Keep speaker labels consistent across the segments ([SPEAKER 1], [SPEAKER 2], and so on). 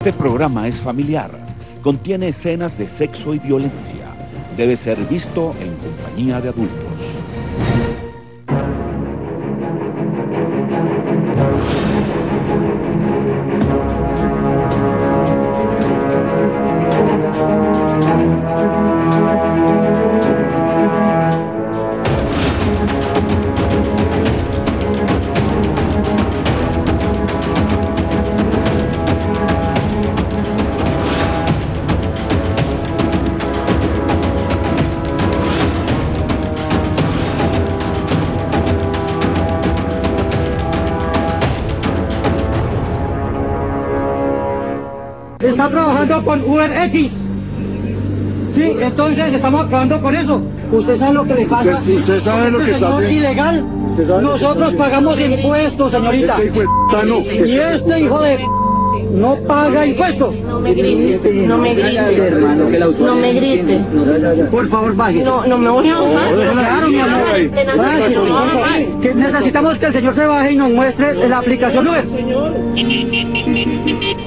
[SPEAKER 1] Este programa es familiar, contiene escenas de sexo y violencia. Debe ser visto en compañía de adultos.
[SPEAKER 2] Está trabajando con UberX. Sí, entonces estamos acabando con eso. ¿Usted sabe lo que le pasa?
[SPEAKER 3] ¿Usted sabe lo que está haciendo?
[SPEAKER 2] Ilegal. Nosotros pagamos impuestos, señorita.
[SPEAKER 3] Este hijo de no.
[SPEAKER 2] Y este hijo de no paga impuestos.
[SPEAKER 4] No me grite, no me grite, hermano, no me grite.
[SPEAKER 2] Por favor, bájese.
[SPEAKER 4] No me voy a bajar.
[SPEAKER 2] Claro, mi amor. Bájese. Que necesitamos que el señor se baje y nos muestre la aplicación Uber.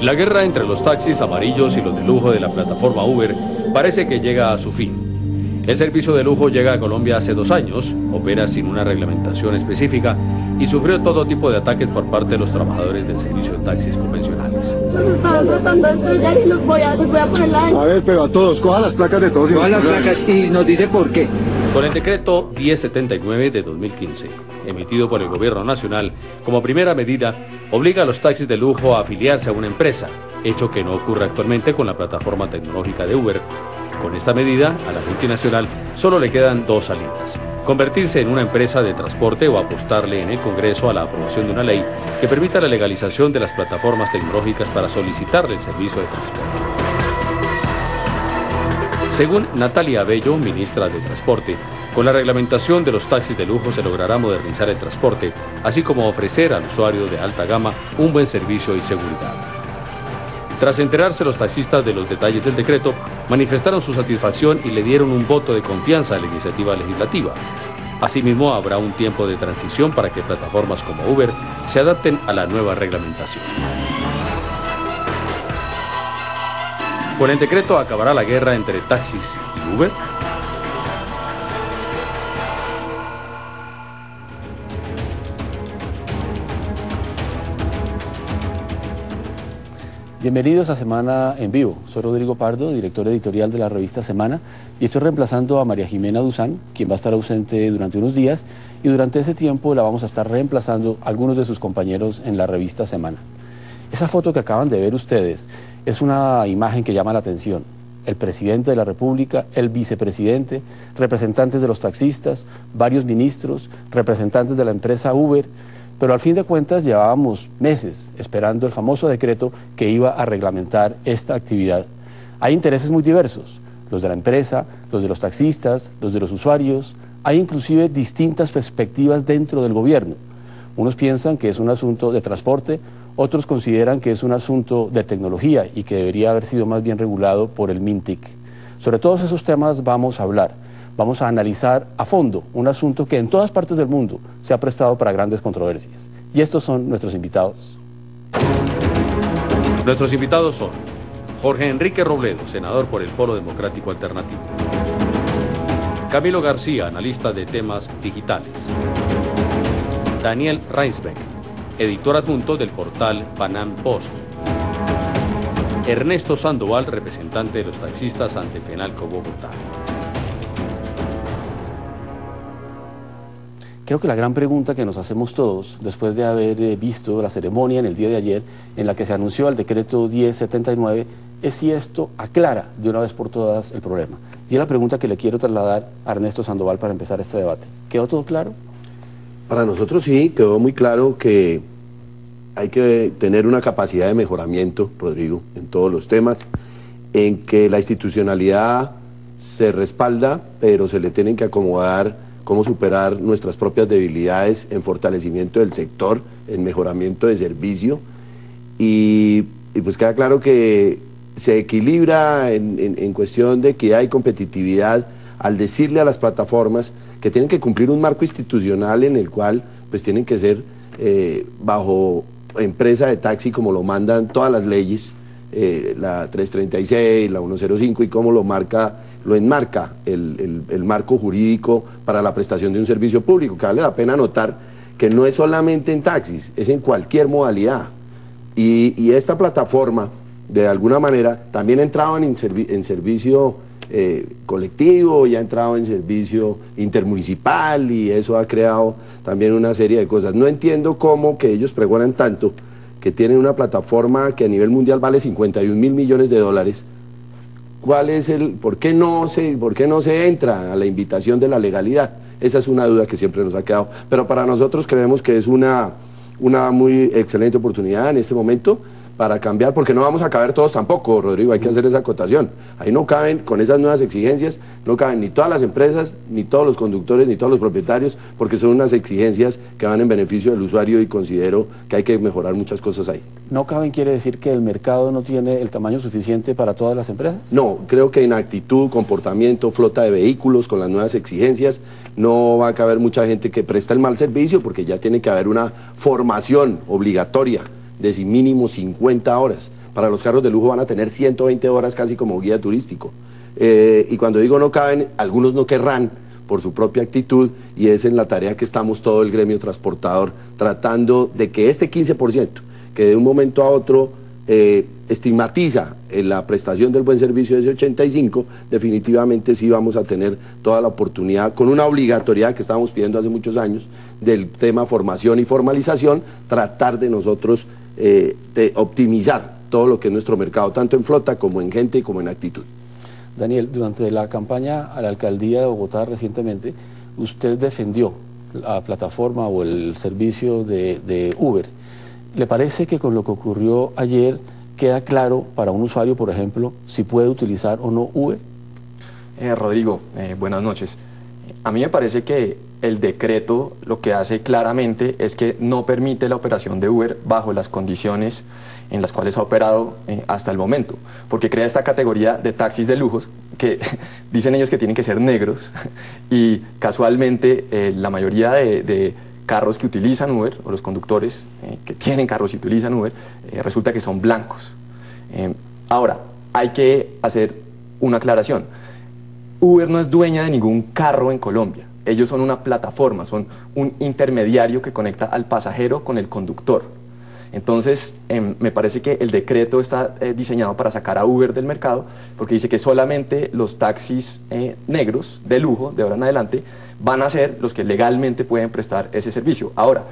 [SPEAKER 5] La guerra entre los taxis amarillos y los de lujo de la plataforma Uber parece que llega a su fin. El servicio de lujo llega a Colombia hace 2 años, opera sin una reglamentación específica y sufrió todo tipo de ataques por parte de los trabajadores del servicio de taxis convencionales.
[SPEAKER 4] Los estaban tratando de estrellar y les voy a poner la...
[SPEAKER 3] A ver, pero a todos, coja las placas de todos.
[SPEAKER 2] Coja las placas y nos dice por qué.
[SPEAKER 5] Con el decreto 1079 de 2015, emitido por el Gobierno Nacional, como primera medida, obliga a los taxis de lujo a afiliarse a una empresa, hecho que no ocurre actualmente con la plataforma tecnológica de Uber. Con esta medida, a la multinacional solo le quedan 2 salidas: convertirse en una empresa de transporte o apostarle en el Congreso a la aprobación de una ley que permita la legalización de las plataformas tecnológicas para solicitarle el servicio de transporte. Según Natalia Abello, ministra de Transporte, con la reglamentación de los taxis de lujo se logrará modernizar el transporte, así como ofrecer al usuario de alta gama un buen servicio y seguridad. Tras enterarse los taxistas de los detalles del decreto, manifestaron su satisfacción y le dieron un voto de confianza a la iniciativa legislativa. Asimismo, habrá un tiempo de transición para que plataformas como Uber se adapten a la nueva reglamentación. Con el decreto acabará la guerra entre taxis y Uber.
[SPEAKER 6] Bienvenidos a Semana en Vivo. Soy Rodrigo Pardo, director editorial de la revista Semana, y estoy reemplazando a María Jimena Duzán, quien va a estar ausente durante unos días, y durante ese tiempo la vamos a estar reemplazando a algunos de sus compañeros en la revista Semana. Esa foto que acaban de ver ustedes es una imagen que llama la atención. El presidente de la República, el vicepresidente, representantes de los taxistas, varios ministros, representantes de la empresa Uber, pero al fin de cuentas llevábamos meses esperando el famoso decreto que iba a reglamentar esta actividad. Hay intereses muy diversos, los de la empresa, los de los taxistas, los de los usuarios, hay inclusive distintas perspectivas dentro del gobierno. Unos piensan que es un asunto de transporte, otros consideran que es un asunto de tecnología y que debería haber sido más bien regulado por el MINTIC. Sobre todos esos temas vamos a hablar. Vamos a analizar a fondo un asunto que en todas partes del mundo se ha prestado para grandes controversias. Y estos son nuestros invitados.
[SPEAKER 5] Nuestros invitados son Jorge Enrique Robledo, senador por el Polo Democrático Alternativo; Camilo García, analista de temas digitales; Daniel Reinsbeck, editor adjunto del portal Panam Post; Ernesto Sandoval, representante de los taxistas ante Fenalco Bogotá.
[SPEAKER 6] Creo que la gran pregunta que nos hacemos todos, después de haber visto la ceremonia en el día de ayer, en la que se anunció el decreto 1079, es si esto aclara de una vez por todas el problema. Y es la pregunta que le quiero trasladar a Ernesto Sandoval para empezar este debate. ¿Quedó todo claro?
[SPEAKER 7] Para nosotros sí, quedó muy claro que hay que tener una capacidad de mejoramiento, Rodrigo, en todos los temas, en que la institucionalidad se respalda, pero se le tienen que acomodar cómo superar nuestras propias debilidades en fortalecimiento del sector, en mejoramiento de servicio, y pues queda claro que se equilibra en cuestión de equidad y competitividad al decirle a las plataformas que tienen que cumplir un marco institucional en el cual pues tienen que ser bajo empresa de taxi como lo mandan todas las leyes, la 336, la 105 y cómo lo enmarca el marco jurídico para la prestación de un servicio público, que vale la pena notar que no es solamente en taxis, es en cualquier modalidad. Y esta plataforma, de alguna manera, también ha entrado en servicio colectivo, ya ha entrado en servicio intermunicipal y eso ha creado también una serie de cosas. No entiendo cómo que ellos pregonan tanto, que tienen una plataforma que a nivel mundial vale 51.000 millones de dólares. ¿Por qué no se entra a la invitación de la legalidad? Esa es una duda que siempre nos ha quedado. Pero para nosotros creemos que es una muy excelente oportunidad en este momento para cambiar, porque no vamos a caber todos tampoco, Rodrigo, hay que hacer esa acotación. Ahí no caben, con esas nuevas exigencias, no caben ni todas las empresas, ni todos los conductores, ni todos los propietarios, porque son unas exigencias que van en beneficio del usuario y considero que hay que mejorar muchas cosas ahí.
[SPEAKER 6] ¿No caben quiere decir que el mercado no tiene el tamaño suficiente para todas las empresas?
[SPEAKER 7] No, creo que en actitud, comportamiento, flota de vehículos, con las nuevas exigencias, no va a caber mucha gente que presta el mal servicio, porque ya tiene que haber una formación obligatoria de mínimo 50 horas. Para los carros de lujo van a tener 120 horas casi como guía turístico. Y cuando digo no caben, algunos no querrán por su propia actitud, y es en la tarea que estamos todo el gremio transportador tratando de que este 15%, que de un momento a otro estigmatiza la prestación del buen servicio de ese 85%, definitivamente sí vamos a tener toda la oportunidad, con una obligatoriedad que estábamos pidiendo hace muchos años, del tema formación y formalización, tratar de nosotros de optimizar todo lo que es nuestro mercado, tanto en flota como en gente como en actitud.
[SPEAKER 6] Daniel, durante la campaña a la alcaldía de Bogotá recientemente, usted defendió la plataforma o el servicio de Uber. ¿Le parece que con lo que ocurrió ayer queda claro para un usuario, por ejemplo, si puede utilizar o no Uber?
[SPEAKER 8] Rodrigo, buenas noches. A mí me parece que el decreto lo que hace claramente es que no permite la operación de Uber bajo las condiciones en las cuales ha operado hasta el momento, porque crea esta categoría de taxis de lujos que dicen ellos que tienen que ser negros y casualmente la mayoría de carros que utilizan Uber, o los conductores que tienen carros y utilizan Uber, resulta que son blancos. Ahora, hay que hacer una aclaración. Uber no es dueña de ningún carro en Colombia. Ellos son una plataforma, son un intermediario que conecta al pasajero con el conductor. Entonces, me parece que el decreto está diseñado para sacar a Uber del mercado, porque dice que solamente los taxis negros de lujo, de ahora en adelante, van a ser los que legalmente pueden prestar ese servicio. Ahora,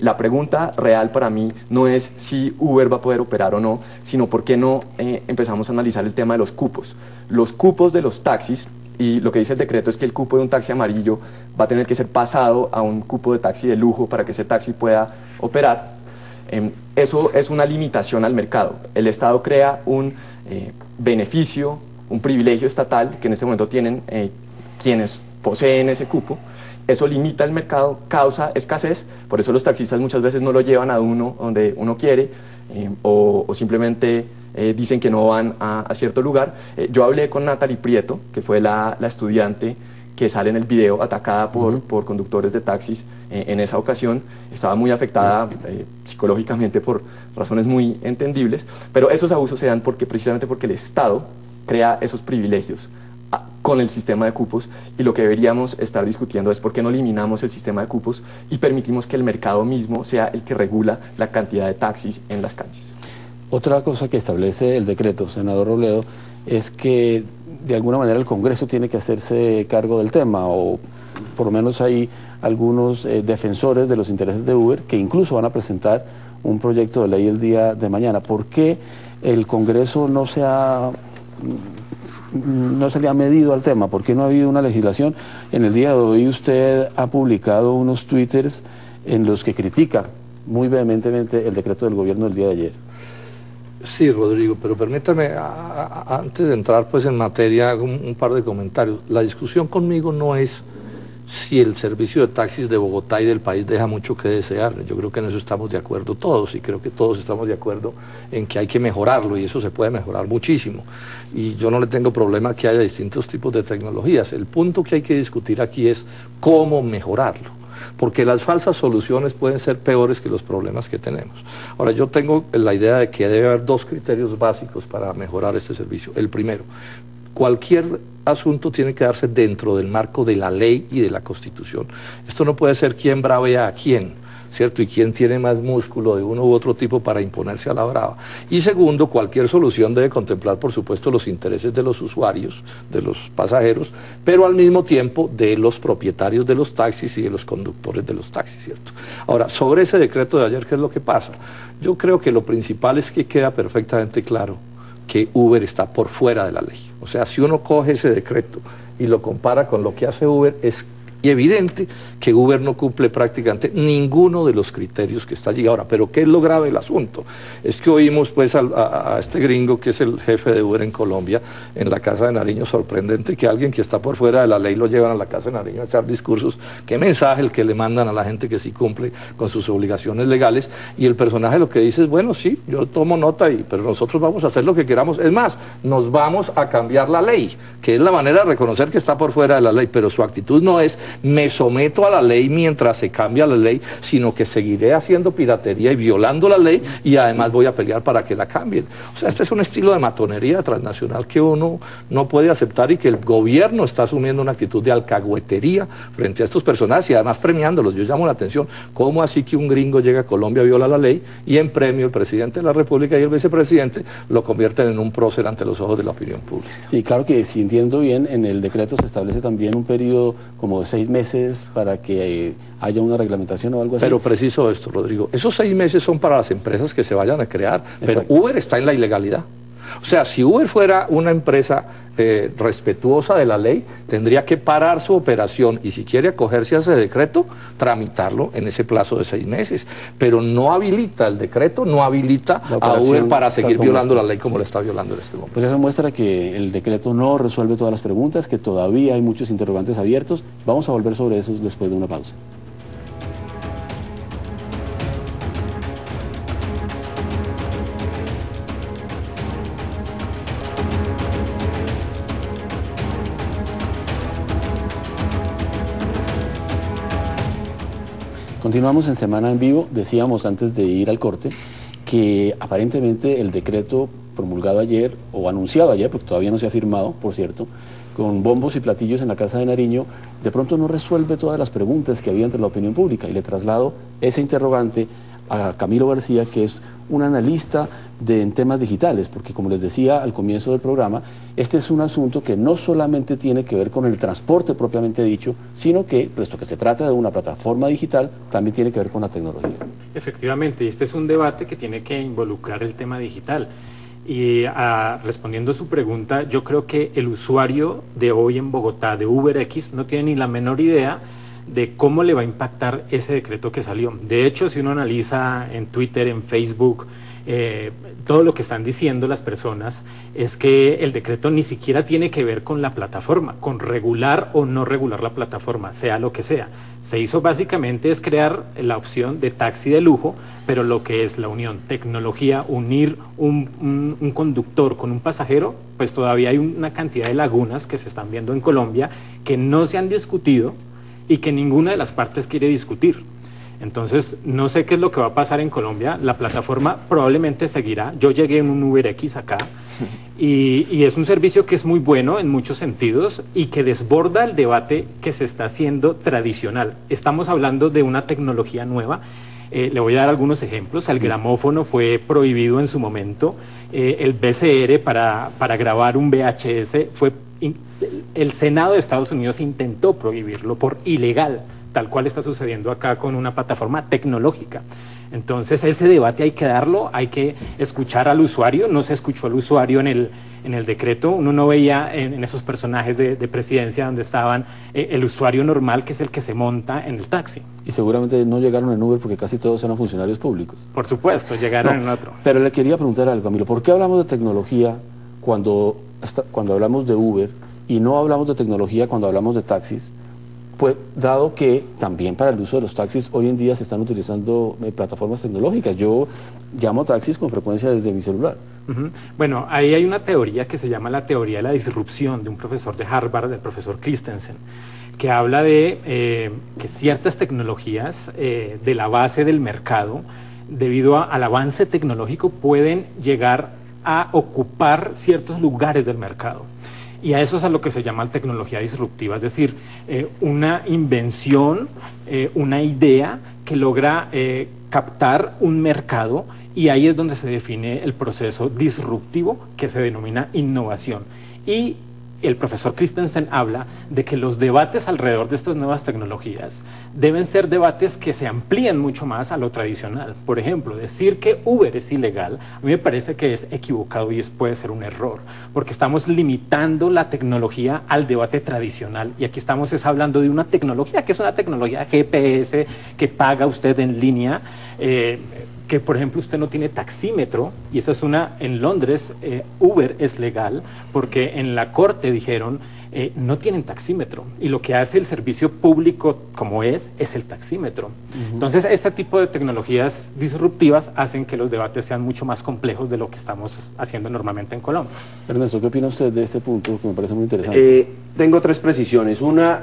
[SPEAKER 8] la pregunta real para mí no es si Uber va a poder operar o no, sino por qué no empezamos a analizar el tema de los cupos. Los cupos de los taxis, y lo que dice el decreto es que el cupo de un taxi amarillo va a tener que ser pasado a un cupo de taxi de lujo para que ese taxi pueda operar. Eso es una limitación al mercado. El Estado crea un beneficio, un privilegio estatal que en este momento tienen quienes poseen ese cupo. Eso limita el mercado, causa escasez, por eso los taxistas muchas veces no lo llevan a uno donde uno quiere o simplemente dicen que no van a cierto lugar. Yo hablé con Natalie Prieto, que fue la estudiante que sale en el video atacada por conductores de taxis en esa ocasión. Estaba muy afectada psicológicamente por razones muy entendibles, pero esos abusos se dan precisamente porque el Estado crea esos privilegios con el sistema de cupos, y lo que deberíamos estar discutiendo es por qué no eliminamos el sistema de cupos y permitimos que el mercado mismo sea el que regula la cantidad de taxis en las calles.
[SPEAKER 6] Otra cosa que establece el decreto, senador Robledo, es que de alguna manera el Congreso tiene que hacerse cargo del tema, o por lo menos hay algunos defensores de los intereses de Uber que incluso van a presentar un proyecto de ley el día de mañana. ¿Por qué el Congreso no se le ha medido al tema? ¿Por qué no ha habido una legislación? En el día de hoy usted ha publicado unos twitters en los que critica muy vehementemente el decreto del gobierno del día de ayer.
[SPEAKER 9] Sí, Rodrigo, pero permítame, antes de entrar pues en materia, un par de comentarios. La discusión conmigo no es si el servicio de taxis de Bogotá y del país deja mucho que desear. Yo creo que en eso estamos de acuerdo todos, y creo que todos estamos de acuerdo en que hay que mejorarlo, y eso se puede mejorar muchísimo. Y yo no le tengo problema que haya distintos tipos de tecnologías. El punto que hay que discutir aquí es cómo mejorarlo. porque las falsas soluciones pueden ser peores que los problemas que tenemos. Ahora, yo tengo la idea de que debe haber dos criterios básicos para mejorar este servicio. El primero, cualquier asunto tiene que darse dentro del marco de la ley y de la Constitución. Esto no puede ser quién bravea a quién, ¿cierto? Y quién tiene más músculo de uno u otro tipo para imponerse a la brava. Y segundo, cualquier solución debe contemplar, por supuesto, los intereses de los usuarios, de los pasajeros, pero al mismo tiempo de los propietarios de los taxis y de los conductores de los taxis, ¿cierto? Ahora, sobre ese decreto de ayer, ¿qué es lo que pasa? Yo creo que lo principal es que queda perfectamente claro que Uber está por fuera de la ley. O sea, si uno coge ese decreto y lo compara con lo que hace Uber, es evidente que Uber no cumple prácticamente ninguno de los criterios que está allí. Ahora, ¿pero qué es lo grave del asunto? Es que oímos pues a este gringo que es el jefe de Uber en Colombia, en la Casa de Nariño, sorprendente que alguien que está por fuera de la ley lo llevan a la Casa de Nariño a echar discursos. ¿Qué mensaje el que le mandan a la gente que sí cumple con sus obligaciones legales? Y el personaje lo que dice es, bueno, sí, yo tomo nota, pero nosotros vamos a hacer lo que queramos. Es más, nos vamos a cambiar la ley, que es la manera de reconocer que está por fuera de la ley, pero su actitud no es me someto a la ley mientras se cambia la ley, sino que seguiré haciendo piratería y violando la ley y además voy a pelear para que la cambien. O sea, este es un estilo de matonería transnacional que uno no puede aceptar y que el gobierno está asumiendo una actitud de alcahuetería frente a estos personajes y además premiándolos. Yo llamo la atención, ¿cómo así que un gringo llega a Colombia, viola la ley y en premio el presidente de la República y el vicepresidente lo convierten en un prócer ante los ojos de la opinión pública?
[SPEAKER 6] Sí, claro que si entiendo bien, en el decreto se establece también un periodo como de 6 meses para que haya una reglamentación o algo así.
[SPEAKER 9] Pero preciso esto, Rodrigo, esos 6 meses son para las empresas que se vayan a crear, pero Uber está en la ilegalidad. O sea, si Uber fuera una empresa respetuosa de la ley, tendría que parar su operación y si quiere acogerse a ese decreto, tramitarlo en ese plazo de 6 meses. Pero no habilita el decreto, no habilita a Uber para seguir violando la ley como la está violando en este momento.
[SPEAKER 6] Pues eso muestra que el decreto no resuelve todas las preguntas, que todavía hay muchos interrogantes abiertos. Vamos a volver sobre eso después de una pausa. Continuamos en Semana en Vivo. Decíamos antes de ir al corte que aparentemente el decreto promulgado ayer, o anunciado ayer, porque todavía no se ha firmado, por cierto, con bombos y platillos en la Casa de Nariño, de pronto no resuelve todas las preguntas que había entre la opinión pública. Y le traslado ese interrogante a Camilo García, que es un analista en temas digitales, porque como les decía al comienzo del programa, este es un asunto que no solamente tiene que ver con el transporte propiamente dicho, sino que, puesto que se trata de una plataforma digital, también tiene que ver con la tecnología.
[SPEAKER 10] Efectivamente, y este es un debate que tiene que involucrar el tema digital. Y respondiendo a su pregunta, yo creo que el usuario de hoy en Bogotá de UberX no tiene ni la menor idea de cómo le va a impactar ese decreto que salió. De hecho, si uno analiza en Twitter, en Facebook, todo lo que están diciendo las personas es que el decreto ni siquiera tiene que ver con la plataforma, con regular o no regular la plataforma, sea lo que sea. Se hizo básicamente es crear la opción de taxi de lujo, pero lo que es la unión tecnología, unir un conductor con un pasajero, pues todavía hay una cantidad de lagunas que se están viendo en Colombia que no se han discutido y que ninguna de las partes quiere discutir. Entonces, no sé qué es lo que va a pasar en Colombia. La plataforma probablemente seguirá. Yo llegué en un UberX acá y es un servicio que es muy bueno en muchos sentidos y que desborda el debate que se está haciendo tradicional. Estamos hablando de una tecnología nueva. Le voy a dar algunos ejemplos. El gramófono fue prohibido en su momento. El VCR para grabar un VHS el Senado de Estados Unidos intentó prohibirlo por ilegal, tal cual está sucediendo acá con una plataforma tecnológica. Entonces ese debate hay que darlo, hay que escuchar al usuario. No se escuchó al usuario en el decreto. Uno no veía en esos personajes de presidencia donde estaban el usuario normal, que es el que se monta en el taxi.
[SPEAKER 6] Y seguramente no llegaron en Uber porque casi todos eran funcionarios públicos.
[SPEAKER 10] Por supuesto, llegaron en otro.
[SPEAKER 6] Pero le quería preguntar algo, Camilo, ¿por qué hablamos de tecnología cuando hablamos de Uber y no hablamos de tecnología cuando hablamos de taxis? Pues dado que también para el uso de los taxis hoy en día se están utilizando plataformas tecnológicas. Yo llamo taxis con frecuencia desde mi celular.
[SPEAKER 10] Bueno, ahí hay una teoría que se llama la teoría de la disrupción de un profesor de Harvard, del profesor Christensen, que habla de que ciertas tecnologías de la base del mercado, debido al avance tecnológico, pueden llegar a ocupar ciertos lugares del mercado. Y a eso es a lo que se llama tecnología disruptiva, es decir, una invención, una idea que logra captar un mercado, y ahí es donde se define el proceso disruptivo que se denomina innovación. Y el profesor Christensen habla de que los debates alrededor de estas nuevas tecnologías deben ser debates que se amplíen mucho más a lo tradicional. Por ejemplo, decir que Uber es ilegal, a mí me parece que es equivocado y puede ser un error, porque estamos limitando la tecnología al debate tradicional, y aquí estamos hablando de una tecnología que es una tecnología GPS que paga usted en línea, que por ejemplo usted no tiene taxímetro, y esa es en Londres Uber es legal porque en la corte dijeron no tienen taxímetro, y lo que hace el servicio público como es el taxímetro. Entonces ese tipo de tecnologías disruptivas hacen que los debates sean mucho más complejos de lo que estamos haciendo normalmente en Colombia.
[SPEAKER 6] Ernesto, ¿qué opina usted de este punto que me parece muy interesante?
[SPEAKER 7] Tengo tres precisiones. Una,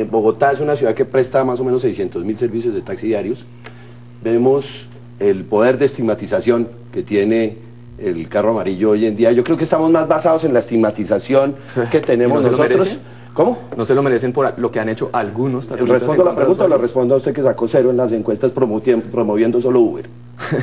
[SPEAKER 7] Bogotá es una ciudad que presta más o menos 600.000 servicios de taxi diarios. Vemos el poder de estigmatización que tiene el carro amarillo hoy en día. Yo creo que estamos más basados en la estigmatización que tenemos nosotros. ¿Cómo?
[SPEAKER 8] ¿No se lo merecen por lo que han hecho algunos taxistas?
[SPEAKER 7] ¿Respondo la pregunta o la respondo a usted que sacó 0 en las encuestas promoviendo solo Uber?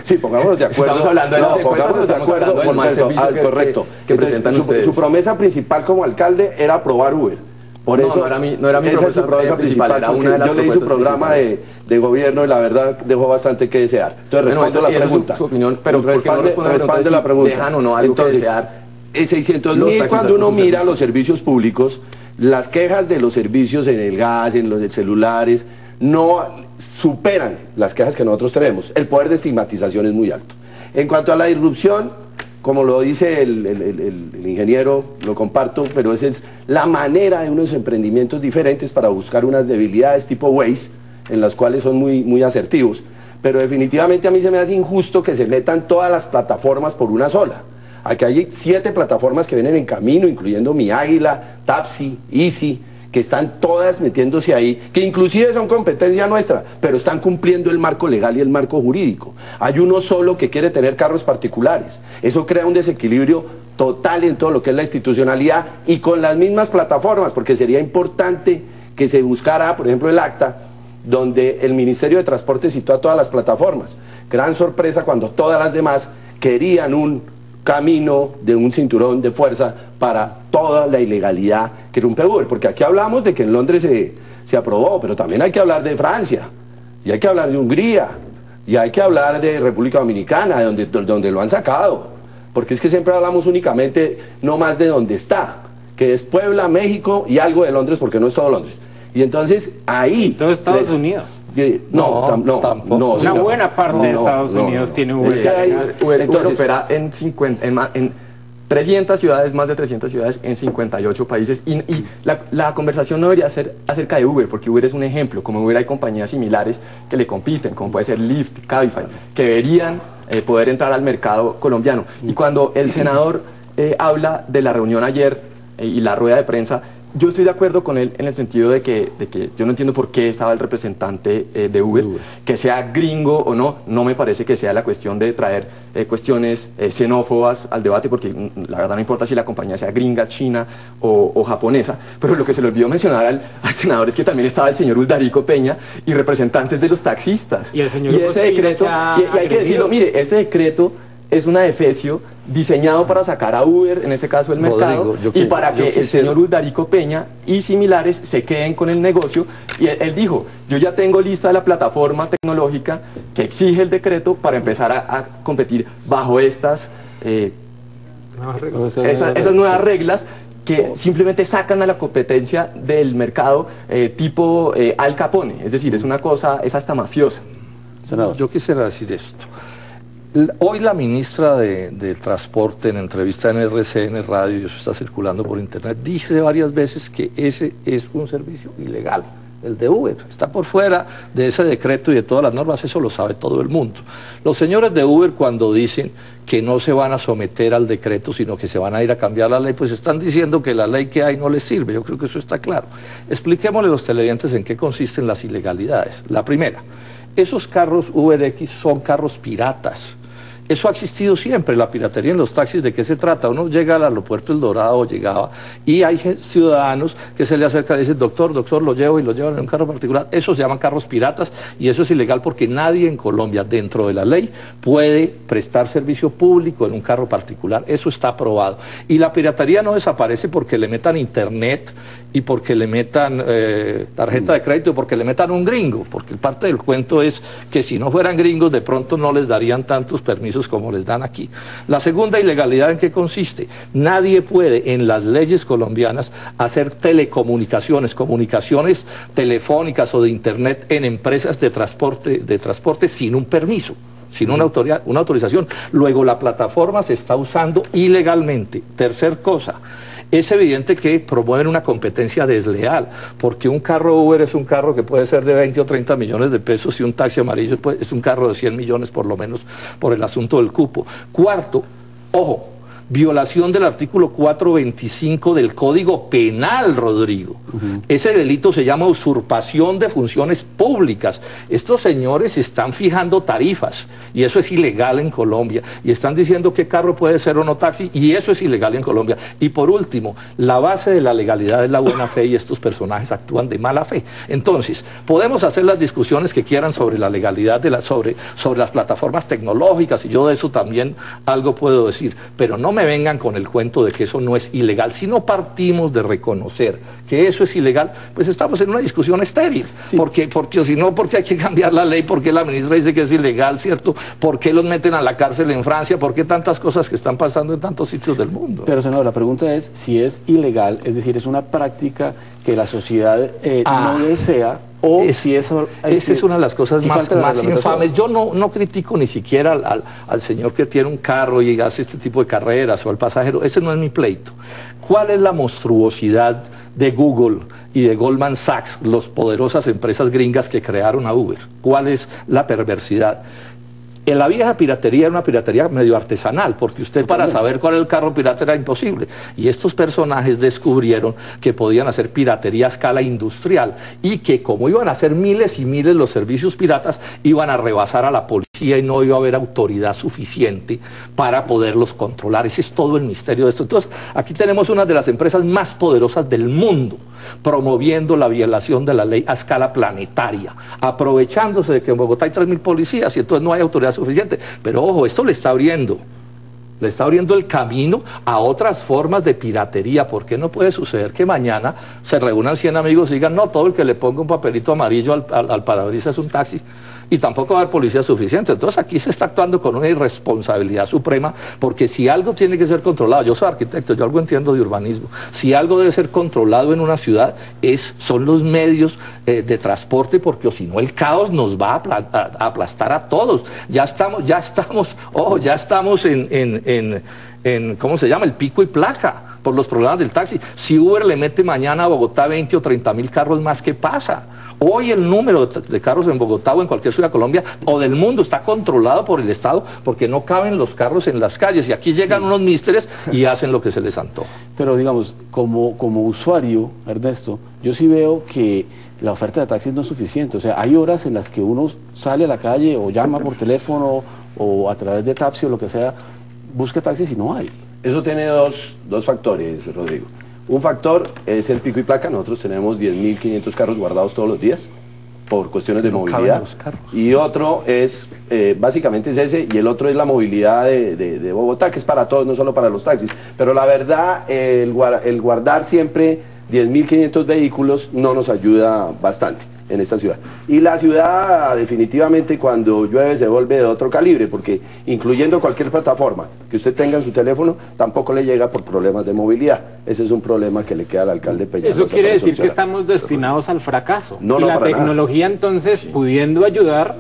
[SPEAKER 7] Sí, pongámonos de acuerdo.
[SPEAKER 8] Estamos hablando de las encuestas,
[SPEAKER 7] pongámonos de acuerdo
[SPEAKER 8] del mal servicio
[SPEAKER 7] correcto.
[SPEAKER 8] que presentan ustedes.
[SPEAKER 7] Su promesa principal como alcalde era aprobar Uber. Por eso,
[SPEAKER 8] no era mi
[SPEAKER 7] esa es su promesa principal,
[SPEAKER 8] era una de las
[SPEAKER 7] yo leí su programa de gobierno y la verdad dejó bastante que desear. Entonces respondo la pregunta.
[SPEAKER 8] Su opinión, pero
[SPEAKER 7] responde la pregunta.
[SPEAKER 8] Dejan o no algo que desear.
[SPEAKER 7] 600.000, cuando uno mira los servicios públicos, las quejas de los servicios en el gas, en los celulares, no superan las quejas que nosotros tenemos. El poder de estigmatización es muy alto. En cuanto a la disrupción, como lo dice el ingeniero, lo comparto, pero esa es la manera de unos emprendimientos diferentes para buscar unas debilidades tipo Waze, en las cuales son muy asertivos. Pero definitivamente a mí se me hace injusto que se metan todas las plataformas por una sola. Aquí hay 7 plataformas que vienen en camino, incluyendo Mi Águila, Tapsi, Easy, que están todas metiéndose ahí, que inclusive son competencia nuestra, pero están cumpliendo el marco legal y el marco jurídico. Hay uno solo que quiere tener carros particulares. Eso crea un desequilibrio total en todo lo que es la institucionalidad, y con las mismas plataformas, porque sería importante que se buscara, por ejemplo, el acta, donde el Ministerio de Transporte citó a todas las plataformas. Gran sorpresa cuando todas las demás querían un camino de un cinturón de fuerza para toda la ilegalidad que rompe Uber, porque aquí hablamos de que en Londres se aprobó, pero también hay que hablar de Francia, y hay que hablar de Hungría, y hay que hablar de República Dominicana, de donde lo han sacado, porque es que siempre hablamos únicamente no más de donde está, que es Puebla, México y algo de Londres, porque no es todo Londres. Y entonces ahí...
[SPEAKER 10] Todo Estados Unidos.
[SPEAKER 7] No, tampoco.
[SPEAKER 10] Una buena parte de Estados Unidos tiene Uber.
[SPEAKER 8] Es que Uber opera en 300 ciudades, más de 300 ciudades, en 58 países. Y la conversación no debería ser acerca de Uber, porque Uber es un ejemplo. Como Uber hay compañías similares que le compiten, como puede ser Lyft, Cabify, que deberían poder entrar al mercado colombiano. Y cuando el senador habla de la reunión ayer y la rueda de prensa, yo estoy de acuerdo con él en el sentido de que yo no entiendo por qué estaba el representante de Uber. Que sea gringo o no, no me parece que sea la cuestión de traer cuestiones xenófobas al debate, porque la verdad no importa si la compañía sea gringa, china o japonesa, pero lo que se le olvidó mencionar al senador es que también estaba el señor Uldarico Peña y representantes de los taxistas.
[SPEAKER 10] Y el señor
[SPEAKER 8] ese decreto, y hay que decirlo, mire, este decreto es una defecio diseñado para sacar a Uber, en este caso el mercado, y para que el señor Uldarico Peña y similares se queden con el negocio. Y él dijo, yo ya tengo lista la plataforma tecnológica que exige el decreto para empezar a competir bajo estas esas nuevas reglas que simplemente sacan a la competencia del mercado tipo Al Capone, es decir, es una cosa, es hasta mafiosa.
[SPEAKER 9] Senador. Yo quisiera decir esto. Hoy la ministra de Transporte, en entrevista en RCN Radio, y eso está circulando por internet, dice varias veces que ese es un servicio ilegal, el de Uber, está por fuera de ese decreto y de todas las normas, eso lo sabe todo el mundo. Los señores de Uber, cuando dicen que no se van a someter al decreto, sino que se van a ir a cambiar la ley, pues están diciendo que la ley que hay no les sirve. Yo creo que eso está claro. Expliquémosle a los televidentes en qué consisten las ilegalidades. La primera, esos carros UberX son carros piratas. Eso ha existido siempre, la piratería en los taxis. ¿De qué se trata? Uno llega al aeropuerto El Dorado, llegaba, y hay ciudadanos que se le acercan y dicen, doctor, lo llevo, y lo llevan en un carro particular. Eso se llaman carros piratas, y eso es ilegal porque nadie en Colombia, dentro de la ley, puede prestar servicio público en un carro particular. Eso está aprobado. Y la piratería no desaparece porque le metan internet y porque le metan tarjeta de crédito, porque le metan un gringo, porque parte del cuento es que si no fueran gringos, de pronto no les darían tantos permisos como les dan aquí. La segunda ilegalidad, ¿en qué consiste? Nadie puede en las leyes colombianas hacer telecomunicaciones, comunicaciones telefónicas o de internet en empresas de transporte sin un permiso, sin una autorización. Luego la plataforma se está usando ilegalmente. Tercer cosa, es evidente que promueven una competencia desleal, porque un carro Uber es un carro que puede ser de 20 o 30 millones de pesos y un taxi amarillo es un carro de 100 millones por lo menos por el asunto del cupo. Cuarto, ojo, violación del artículo 425 del Código Penal, Rodrigo. Ese delito se llama usurpación de funciones públicas. Estos señores están fijando tarifas y eso es ilegal en Colombia. Y están diciendo qué carro puede ser o no taxi y eso es ilegal en Colombia. Y por último, la base de la legalidad es la buena fe y estos personajes actúan de mala fe. Entonces, podemos hacer las discusiones que quieran sobre la legalidad, sobre las plataformas tecnológicas, y yo de eso también algo puedo decir, pero no me vengan con el cuento de que eso no es ilegal. Si no partimos de reconocer que eso es ilegal, pues estamos en una discusión estéril. Sí. Porque si no, porque hay que cambiar la ley, porque la ministra dice que es ilegal, ¿cierto? ¿Por qué los meten a la cárcel en Francia? ¿Por qué tantas cosas que están pasando en tantos sitios del mundo?
[SPEAKER 6] Pero, senador, la pregunta es si es ilegal, es decir, es una práctica que la sociedad no desea, o si eso...
[SPEAKER 9] Esa es una de las cosas más infames. Yo no critico ni siquiera al señor que tiene un carro y hace este tipo de carreras, o al pasajero. Ese no es mi pleito. ¿Cuál es la monstruosidad de Google y de Goldman Sachs, las poderosas empresas gringas que crearon a Uber? ¿Cuál es la perversidad? En la vieja piratería era una piratería medio artesanal, porque usted para saber cuál era el carro pirata era imposible. Y estos personajes descubrieron que podían hacer piratería a escala industrial y que como iban a hacer miles y miles los servicios piratas, iban a rebasar a la policía y no iba a haber autoridad suficiente para poderlos controlar. Ese es todo el misterio de esto. Entonces, aquí tenemos una de las empresas más poderosas del mundo, promoviendo la violación de la ley a escala planetaria, aprovechándose de que en Bogotá hay 3.000 policías y entonces no hay autoridad suficiente. Pero ojo, esto le está abriendo el camino a otras formas de piratería, porque no puede suceder que mañana se reúnan 100 amigos y digan, no, todo el que le ponga un papelito amarillo al parabrisas es un taxi, y tampoco va a haber policía suficiente. Entonces aquí se está actuando con una irresponsabilidad suprema, porque si algo tiene que ser controlado, yo soy arquitecto, yo algo entiendo de urbanismo, si algo debe ser controlado en una ciudad son los medios de transporte, porque o si no el caos nos va a aplastar a todos. Ya estamos en ¿cómo se llama? El pico y placa por los problemas del taxi. Si Uber le mete mañana a Bogotá 20 o 30.000 carros más, ¿qué pasa? Hoy el número de carros en Bogotá o en cualquier ciudad de Colombia o del mundo está controlado por el Estado, porque no caben los carros en las calles y aquí llegan unos místeres y hacen lo que se les antoja.
[SPEAKER 6] Pero digamos, como usuario, Ernesto, yo sí veo que la oferta de taxis no es suficiente. O sea, hay horas en las que uno sale a la calle o llama por teléfono o a través de Tapsi o lo que sea, busca taxis y no hay.
[SPEAKER 7] Eso tiene dos factores, Rodrigo. Un factor es el pico y placa. Nosotros tenemos 10.500 carros guardados todos los días por cuestiones de movilidad. Y otro es, básicamente es ese, y el otro es la movilidad de Bogotá, que es para todos, no solo para los taxis. Pero la verdad, el guardar siempre 10.500 vehículos no nos ayuda bastante en esta ciudad. Y la ciudad definitivamente cuando llueve se vuelve de otro calibre, porque incluyendo cualquier plataforma que usted tenga en su teléfono, tampoco le llega por problemas de movilidad. Ese es un problema que le queda al alcalde Peñalosa.
[SPEAKER 10] Eso quiere decir que estamos destinados al fracaso.
[SPEAKER 7] No,
[SPEAKER 10] y la tecnología
[SPEAKER 7] nada.
[SPEAKER 10] Entonces, pudiendo ayudar,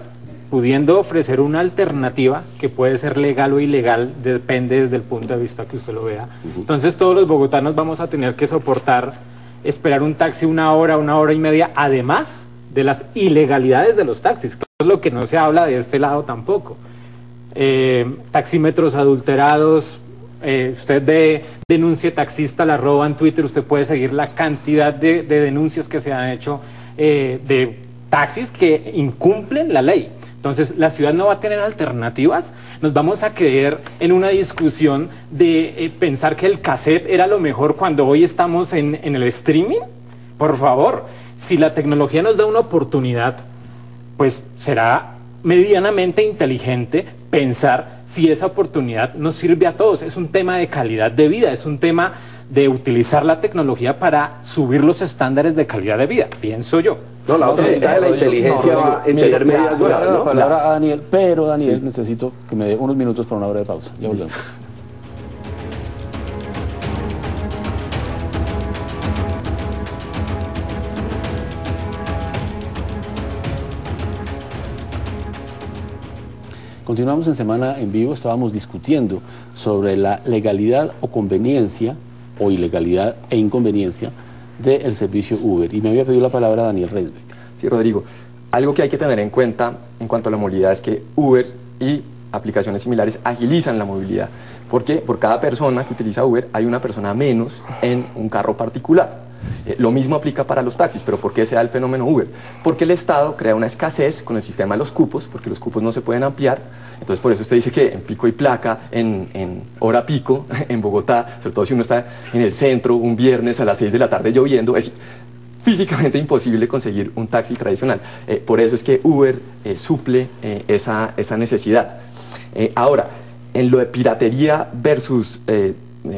[SPEAKER 10] pudiendo ofrecer una alternativa que puede ser legal o ilegal, depende desde el punto de vista que usted lo vea. Entonces todos los bogotanos vamos a tener que soportar esperar un taxi una hora y media, además de las ilegalidades de los taxis, que es lo que no se habla de este lado tampoco. Taxímetros adulterados, usted denuncie taxista, la arroba en Twitter, usted puede seguir la cantidad de denuncias que se han hecho de taxis que incumplen la ley. Entonces, la ciudad no va a tener alternativas. Nos vamos a creer en una discusión de pensar que el cassette era lo mejor cuando hoy estamos en el streaming. Por favor, si la tecnología nos da una oportunidad, pues será medianamente inteligente pensar si esa oportunidad nos sirve a todos. Es un tema de calidad de vida, es un tema de utilizar la tecnología para subir los estándares de calidad de vida, pienso yo.
[SPEAKER 7] No, la otra mitad de la inteligencia va en tener medidas duras,
[SPEAKER 6] la
[SPEAKER 7] ¿no?
[SPEAKER 6] palabra a Daniel, pero Daniel, necesito que me dé unos minutos para una hora de pausa. Ya volvemos. Continuamos en Semana en Vivo, estábamos discutiendo sobre la legalidad o conveniencia, o ilegalidad e inconveniencia del servicio Uber. Y me había pedido la palabra Daniel Reisbeck.
[SPEAKER 8] Sí, Rodrigo, algo que hay que tener en cuenta en cuanto a la movilidad es que Uber y aplicaciones similares agilizan la movilidad, porque por cada persona que utiliza Uber hay una persona menos en un carro particular. Lo mismo aplica para los taxis, pero ¿por qué se da el fenómeno Uber? Porque el Estado crea una escasez con el sistema de los cupos, porque los cupos no se pueden ampliar. Entonces, por eso usted dice que en pico y placa, en hora pico, en Bogotá, sobre todo si uno está en el centro un viernes a las 6 de la tarde lloviendo, es físicamente imposible conseguir un taxi tradicional. Por eso es que Uber suple esa necesidad. Ahora, en lo de piratería versus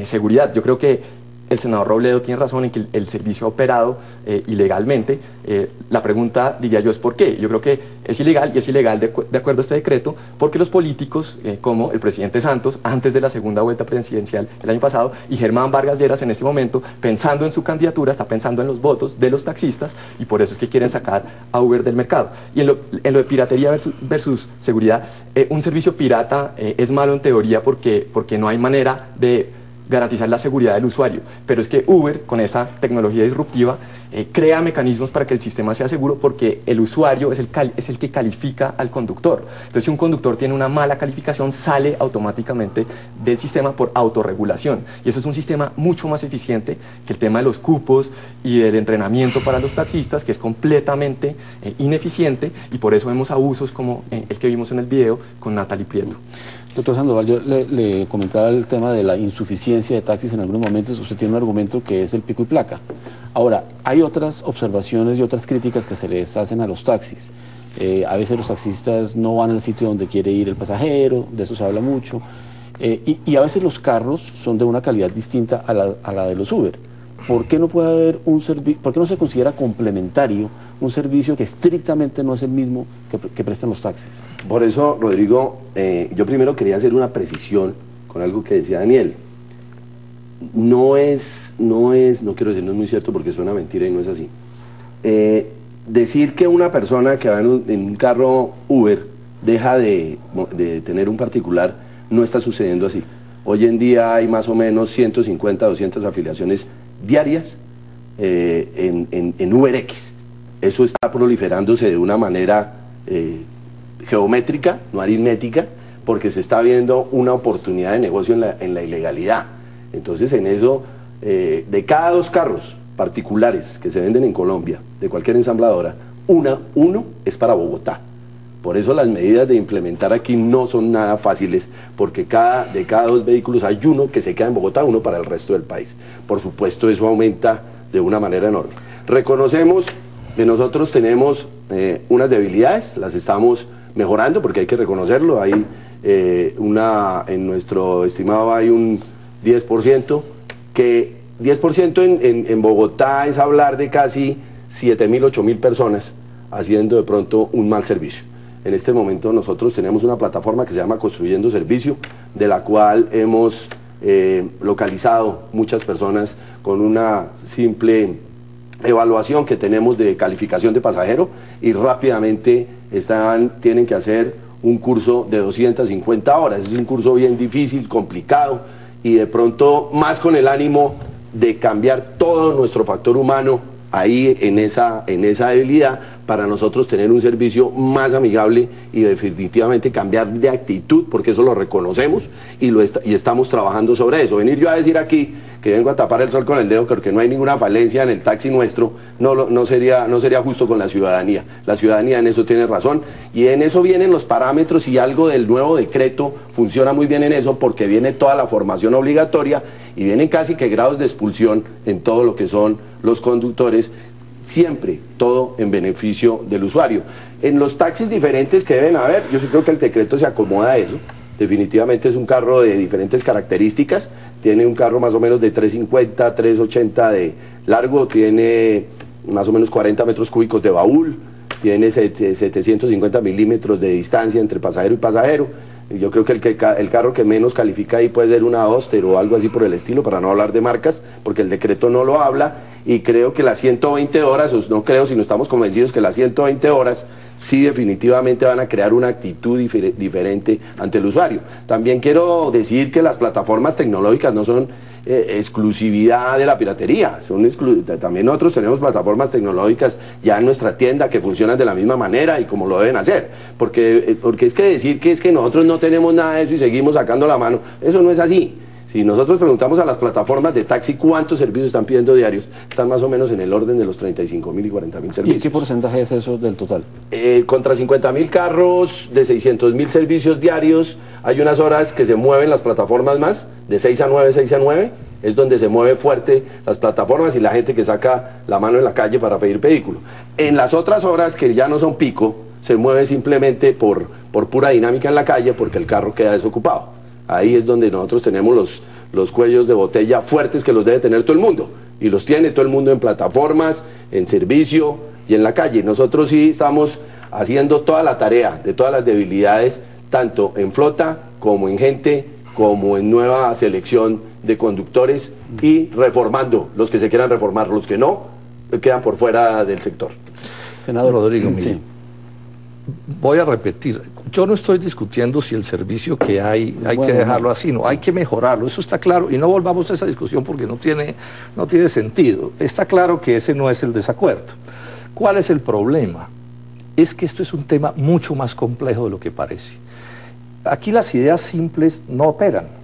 [SPEAKER 8] seguridad, yo creo que el senador Robledo tiene razón en que el servicio ha operado ilegalmente. La pregunta, diría yo, es ¿por qué? Yo creo que es ilegal, y es ilegal de acuerdo a este decreto, porque los políticos, como el presidente Santos, antes de la segunda vuelta presidencial el año pasado, y Germán Vargas Lleras en este momento, pensando en su candidatura, está pensando en los votos de los taxistas, y por eso es que quieren sacar a Uber del mercado. Y en lo de piratería versus seguridad, un servicio pirata es malo en teoría porque no hay manera de garantizar la seguridad del usuario, pero es que Uber, con esa tecnología disruptiva, crea mecanismos para que el sistema sea seguro, porque el usuario es el que califica al conductor. Entonces, si un conductor tiene una mala calificación, sale automáticamente del sistema por autorregulación, y eso es un sistema mucho más eficiente que el tema de los cupos y del entrenamiento para los taxistas, que es completamente ineficiente, y por eso vemos abusos como el que vimos en el video con Natalie Prieto.
[SPEAKER 6] Doctor Sandoval, yo le comentaba el tema de la insuficiencia de taxis en algunos momentos. Usted tiene un argumento que es el pico y placa. Ahora, hay otras observaciones y otras críticas que se les hacen a los taxis. A veces los taxistas no van al sitio donde quiere ir el pasajero, de eso se habla mucho. Y a veces los carros son de una calidad distinta a la de los Uber. ¿Por qué no puede haber un servicio, por qué no se considera complementario un servicio que estrictamente no es el mismo que prestan los taxis?
[SPEAKER 7] Por eso, Rodrigo, yo primero quería hacer una precisión con algo que decía Daniel. No quiero decir, no es muy cierto porque suena mentira y no es así. Decir que una persona que va en un carro Uber deja de tener un particular no está sucediendo así. Hoy en día hay más o menos 150, 200 afiliaciones diarias en UberX. Eso está proliferándose de una manera geométrica, no aritmética, porque se está viendo una oportunidad de negocio en la ilegalidad. Entonces, en eso, de cada 2 carros particulares que se venden en Colombia, de cualquier ensambladora, uno es para Bogotá. Por eso las medidas de implementar aquí no son nada fáciles, porque de cada 2 vehículos hay uno que se queda en Bogotá, uno para el resto del país. Por supuesto, eso aumenta de una manera enorme. Reconocemos que nosotros tenemos unas debilidades, las estamos mejorando, porque hay que reconocerlo. Hay en nuestro estimado hay un 10%, que 10% en Bogotá es hablar de casi 7.000, 8.000 personas haciendo de pronto un mal servicio. En este momento nosotros tenemos una plataforma que se llama Construyendo Servicio, de la cual hemos localizado muchas personas con una simple evaluación que tenemos de calificación de pasajero, y rápidamente tienen que hacer un curso de 250 horas. Es un curso bien difícil, complicado, y de pronto más con el ánimo de cambiar todo nuestro factor humano ahí en esa debilidad, para nosotros tener un servicio más amigable y definitivamente cambiar de actitud, porque eso lo reconocemos y estamos trabajando sobre eso. Venir yo a decir aquí que vengo a tapar el sol con el dedo porque no hay ninguna falencia en el taxi nuestro, no sería justo con la ciudadanía. La ciudadanía en eso tiene razón, y en eso vienen los parámetros, y algo del nuevo decreto funciona muy bien en eso, porque viene toda la formación obligatoria y vienen casi que grados de expulsión en todo lo que son los conductores, siempre todo en beneficio del usuario. En los taxis diferentes que deben haber, yo sí creo que el decreto se acomoda a eso. Definitivamente es un carro de diferentes características, tiene un carro más o menos de 350, 380 de largo, tiene más o menos 40 metros cúbicos de baúl, tiene 750 milímetros de distancia entre pasajero y pasajero. Yo creo que el carro que menos califica ahí puede ser una Oster o algo así por el estilo, para no hablar de marcas, porque el decreto no lo habla, y creo que las 120 horas, o no creo, sino estamos convencidos que las 120 horas sí definitivamente van a crear una actitud diferente ante el usuario. También quiero decir que las plataformas tecnológicas no son exclusividad de la piratería, también nosotros tenemos plataformas tecnológicas ya en nuestra tienda que funcionan de la misma manera y como lo deben hacer, porque es que decir que es que nosotros no tenemos nada de eso y seguimos sacando la mano, eso no es así. Si nosotros preguntamos a las plataformas de taxi cuántos servicios están pidiendo diarios, están más o menos en el orden de los 35.000 y 40.000 servicios.
[SPEAKER 6] ¿Y qué porcentaje es eso del total?
[SPEAKER 7] Contra 50.000 carros, de 600.000 servicios diarios, hay unas horas que se mueven las plataformas más, de 6 a 9, 6 a 9, es donde se mueve fuerte las plataformas y la gente que saca la mano en la calle para pedir vehículo. En las otras horas, que ya no son pico, se mueve simplemente por pura dinámica en la calle, porque el carro queda desocupado. Ahí es donde nosotros tenemos los cuellos de botella fuertes que los debe tener todo el mundo, y los tiene todo el mundo en plataformas, en servicio y en la calle. Nosotros sí estamos haciendo toda la tarea de todas las debilidades, tanto en flota como en gente, como en nueva selección de conductores, y reformando los que se quieran reformar, los que no quedan por fuera del sector.
[SPEAKER 9] Senador Rodrigo,
[SPEAKER 6] sí.
[SPEAKER 9] Voy a repetir, yo no estoy discutiendo si el servicio que hay que dejarlo así, no, hay que mejorarlo, eso está claro, y no volvamos a esa discusión porque no tiene sentido. Está claro que ese no es el desacuerdo. ¿Cuál es el problema? Es que esto es un tema mucho más complejo de lo que parece. Aquí las ideas simples no operan.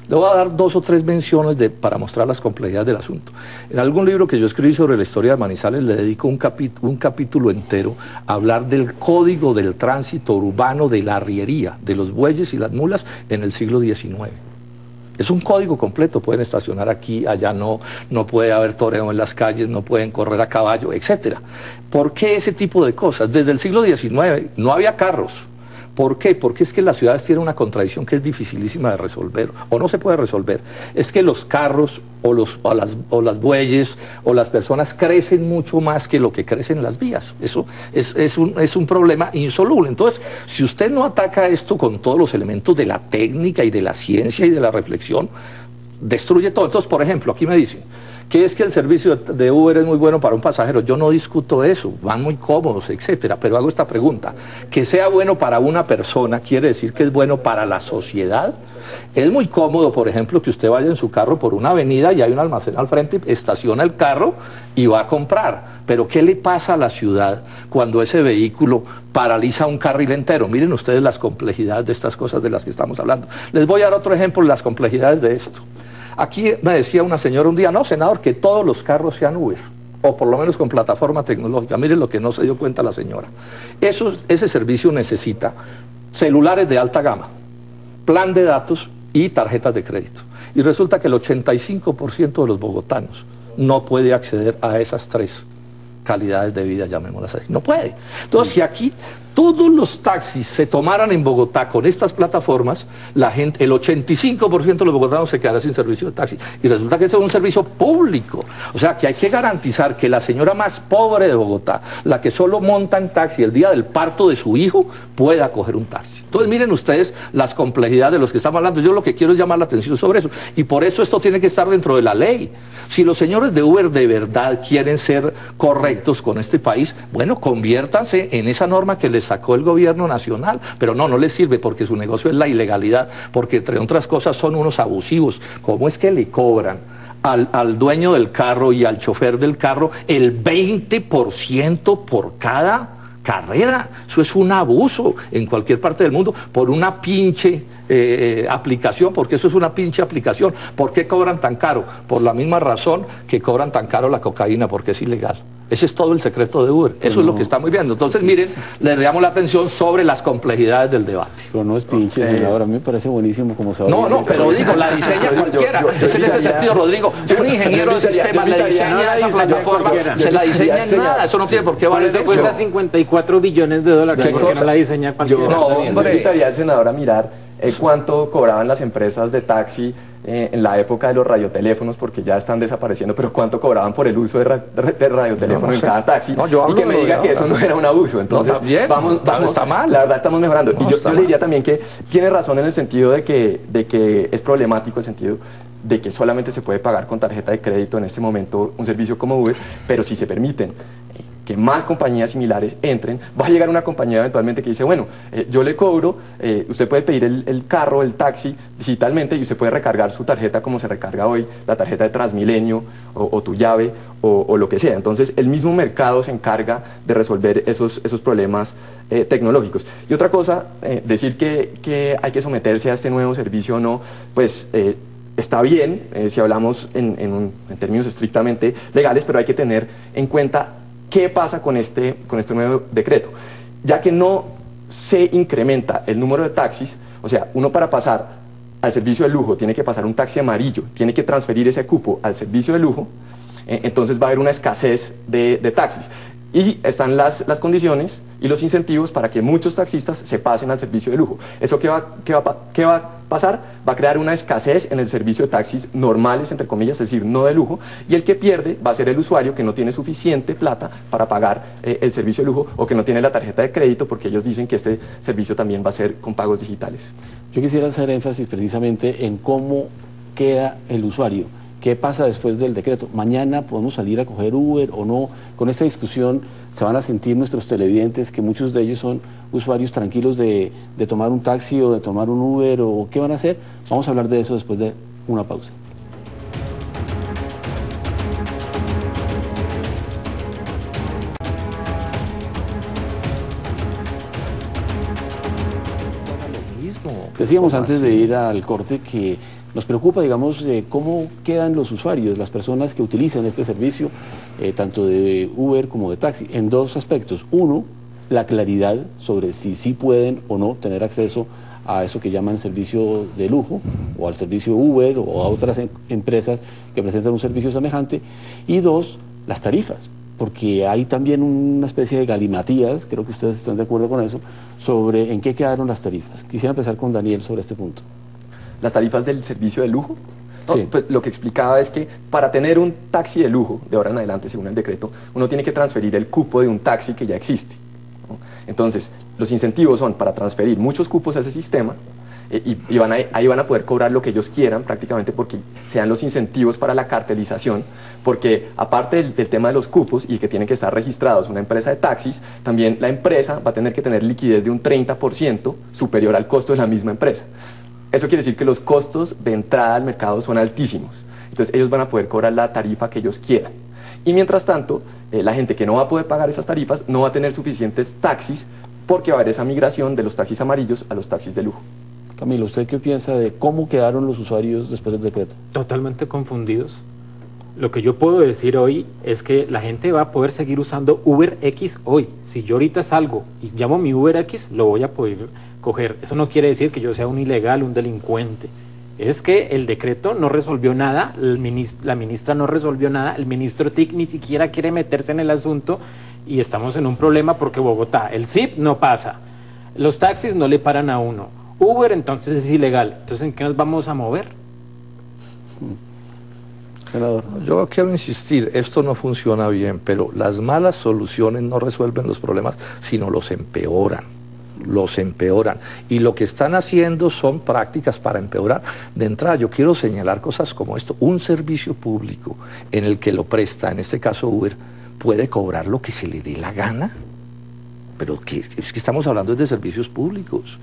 [SPEAKER 9] Le voy a dar 2 o 3 menciones para mostrar las complejidades del asunto. En algún libro que yo escribí sobre la historia de Manizales le dedico un capítulo entero a hablar del código del tránsito urbano de la arriería, de los bueyes y las mulas en el siglo XIX. Es un código completo, pueden estacionar aquí, allá no puede haber toreo en las calles, no pueden correr a caballo, etc. ¿Por qué ese tipo de cosas? Desde el siglo XIX no había carros. ¿Por qué? Porque es que las ciudades tienen una contradicción que es dificilísima de resolver, o no se puede resolver. Es que los carros, o las bueyes, o las personas crecen mucho más que lo que crecen las vías. Eso es un problema insoluble. Entonces, si usted no ataca esto con todos los elementos de la técnica y de la ciencia y de la reflexión, destruye todo. Entonces, por ejemplo, aquí me dicen que es que el servicio de Uber es muy bueno para un pasajero. Yo no discuto eso, van muy cómodos, etcétera, pero hago esta pregunta: que sea bueno para una persona, ¿quiere decir que es bueno para la sociedad? Es muy cómodo, por ejemplo, que usted vaya en su carro por una avenida y hay un almacén al frente, estaciona el carro y va a comprar. Pero ¿qué le pasa a la ciudad cuando ese vehículo paraliza un carril entero? Miren ustedes las complejidades de estas cosas de las que estamos hablando. Les voy a dar otro ejemplo de las complejidades de esto. Aquí me decía una señora un día: no, senador, que todos los carros sean Uber, o por lo menos con plataforma tecnológica. Miren lo que no se dio cuenta la señora. Ese servicio necesita celulares de alta gama, plan de datos y tarjetas de crédito. Y resulta que el 85% de los bogotanos no puede acceder a esas 3 calidades de vida, llamémoslas así. No puede. Entonces, si aquí todos los taxis se tomaran en Bogotá con estas plataformas, la gente, el 85% de los bogotanos se quedará sin servicio de taxi. Y resulta que este es un servicio público. O sea, que hay que garantizar que la señora más pobre de Bogotá, la que solo monta en taxi el día del parto de su hijo, pueda coger un taxi. Entonces, miren ustedes las complejidades de los que estamos hablando. Yo lo que quiero es llamar la atención sobre eso. Y por eso esto tiene que estar dentro de la ley. Si los señores de Uber de verdad quieren ser correctos con este país, bueno, conviértanse en esa norma que les sacó el gobierno nacional, pero no les sirve, porque su negocio es la ilegalidad, porque entre otras cosas son unos abusivos. ¿Cómo es que le cobran al dueño del carro y al chofer del carro el 20% por cada carrera. Eso es un abuso en cualquier parte del mundo por una pinche aplicación, porque eso es una pinche aplicación. ¿Por qué cobran tan caro? Por la misma razón que cobran tan caro la cocaína, porque es ilegal. Ese es todo el secreto de Uber. Eso es lo que estamos viendo. Entonces, miren, le damos la atención sobre las complejidades del debate.
[SPEAKER 6] Pero no es pinche, senador. A mí me parece buenísimo como se
[SPEAKER 9] No, pero digo, la diseña cualquiera. Es en este sentido, Rodrigo. Un ingeniero de sistemas le diseña esa plataforma, se la diseña en nada. Eso no tiene por qué valer.
[SPEAKER 10] Eso cuesta 54 billones de dólares. ¿Por qué no la diseña cualquiera?
[SPEAKER 8] Yo invitaría al senador a mirar cuánto cobraban las empresas de taxi en la época de los radioteléfonos, porque ya están desapareciendo, pero cuánto cobraban por el uso de radioteléfono en cada taxi, y que me diga que eso no era un abuso. Entonces, vamos, está mal. La verdad estamos mejorando. Y yo le diría también que tiene razón en el sentido de que es problemático el sentido de que solamente se puede pagar con tarjeta de crédito en este momento un servicio como Uber, pero si se permiten que más compañías similares entren, va a llegar una compañía eventualmente que dice, bueno, yo le cobro, usted puede pedir el carro, el taxi digitalmente y usted puede recargar su tarjeta como se recarga hoy, la tarjeta de Transmilenio o tu llave o lo que sea. Entonces el mismo mercado se encarga de resolver esos problemas tecnológicos. Y otra cosa, decir que hay que someterse a este nuevo servicio o no, pues está bien si hablamos en términos estrictamente legales, pero hay que tener en cuenta qué pasa con este nuevo decreto. Ya que no se incrementa el número de taxis, o sea, uno para pasar al servicio de lujo tiene que pasar un taxi amarillo, tiene que transferir ese cupo al servicio de lujo, entonces va a haber una escasez de taxis. Y están las condiciones y los incentivos para que muchos taxistas se pasen al servicio de lujo. ¿Eso qué va a pasar? Va a crear una escasez en el servicio de taxis normales, entre comillas, es decir, no de lujo, y el que pierde va a ser el usuario que no tiene suficiente plata para pagar el servicio de lujo o que no tiene la tarjeta de crédito, porque ellos dicen que este servicio también va a ser con pagos digitales.
[SPEAKER 6] Yo quisiera hacer énfasis precisamente en cómo queda el usuario. ¿Qué pasa después del decreto? ¿Mañana podemos salir a coger Uber o no? Con esta discusión se van a sentir nuestros televidentes que muchos de ellos son usuarios tranquilos de tomar un taxi o de tomar un Uber, o ¿qué van a hacer? Vamos a hablar de eso después de una pausa. Decíamos antes de ir al corte que nos preocupa, digamos, cómo quedan los usuarios, las personas que utilizan este servicio, tanto de Uber como de taxi, en dos aspectos. Uno, la claridad sobre si sí pueden o no tener acceso a eso que llaman servicio de lujo, o al servicio Uber, o a otras empresas que presentan un servicio semejante. Y dos, las tarifas, porque hay también una especie de galimatías, creo que ustedes están de acuerdo con eso, sobre en qué quedaron las tarifas. Quisiera empezar con Daniel sobre este punto.
[SPEAKER 8] ¿Las tarifas del servicio de lujo? No,
[SPEAKER 6] sí.
[SPEAKER 8] Pues lo que explicaba es que para tener un taxi de lujo, de ahora en adelante, según el decreto, uno tiene que transferir el cupo de un taxi que ya existe, ¿no? Entonces, los incentivos son para transferir muchos cupos a ese sistema y ahí van a poder cobrar lo que ellos quieran prácticamente, porque sean los incentivos para la cartelización, porque aparte del tema de los cupos y que tienen que estar registrados una empresa de taxis, también la empresa va a tener que tener liquidez de un 30% superior al costo de la misma empresa. Eso quiere decir que los costos de entrada al mercado son altísimos. Entonces ellos van a poder cobrar la tarifa que ellos quieran. Y mientras tanto, la gente que no va a poder pagar esas tarifas no va a tener suficientes taxis, porque va a haber esa migración de los taxis amarillos a los taxis de lujo.
[SPEAKER 6] Camilo, ¿usted qué piensa de cómo quedaron los usuarios después del decreto?
[SPEAKER 10] Totalmente confundidos. Lo que yo puedo decir hoy es que la gente va a poder seguir usando UberX hoy. Si yo ahorita salgo y llamo mi UberX, lo voy a poder coger. Eso no quiere decir que yo sea un ilegal, un delincuente. Es que el decreto no resolvió nada, la ministra no resolvió nada, el ministro TIC ni siquiera quiere meterse en el asunto y estamos en un problema porque Bogotá, el SIP no pasa, los taxis no le paran a uno, Uber entonces es ilegal. Entonces, ¿en qué nos vamos a mover?
[SPEAKER 6] Senador.
[SPEAKER 9] Yo quiero insistir, esto no funciona bien, pero las malas soluciones no resuelven los problemas, sino los empeoran. Y lo que están haciendo son prácticas para empeorar. De entrada, yo quiero señalar cosas como esto. Un servicio público en el que lo presta, en este caso Uber, puede cobrar lo que se le dé la gana. Pero es que estamos hablando de servicios públicos.